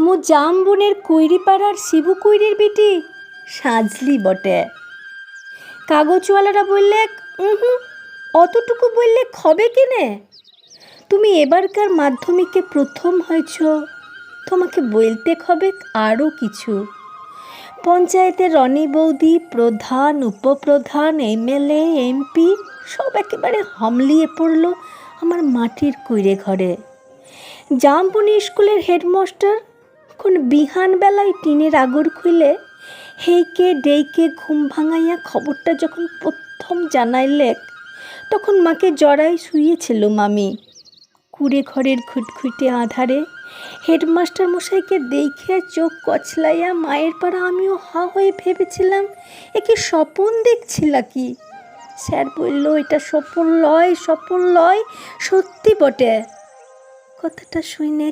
মু জামবনের কুইরিপাড়ার শিবু কুইরির বিটি সাজলি বটে। কাগজওয়ালারা বললে অতটুকু বললে খবে কিনে? তুমি এবারকার মাধ্যমিকে প্রথম হয়েছ, তোমাকে বলতে হবে আরও কিছু। পঞ্চায়েতের রনি বৌদি, প্রধান, উপপ্রধান, এমএলএ, এমপি সব একেবারে হামলিয়ে পড়ল আমার মাটির কুইরে ঘরে। জামবনি স্কুলের হেডমাস্টার কোন বিহান বেলায় টিনের আগর খুলে হেইকে ডেইকে ঘুম ভাঙাইয়া খবরটা যখন প্রথম জানাইলে, তখন মাকে জড়াই শুয়েছিল মামি। কুড়ে ঘরের খুটখুটে আধারে হেডমাস্টার মশাইকে দেখে চোখ কচলাইয়া মায়ের পাড়া আমিও হা হয়ে ভেবেছিলাম একে স্বপন দেখছিল কি। স্যার বলল, এটা স্বপন লয়, স্বপন লয়, সত্যি বটে। কথাটা শুনে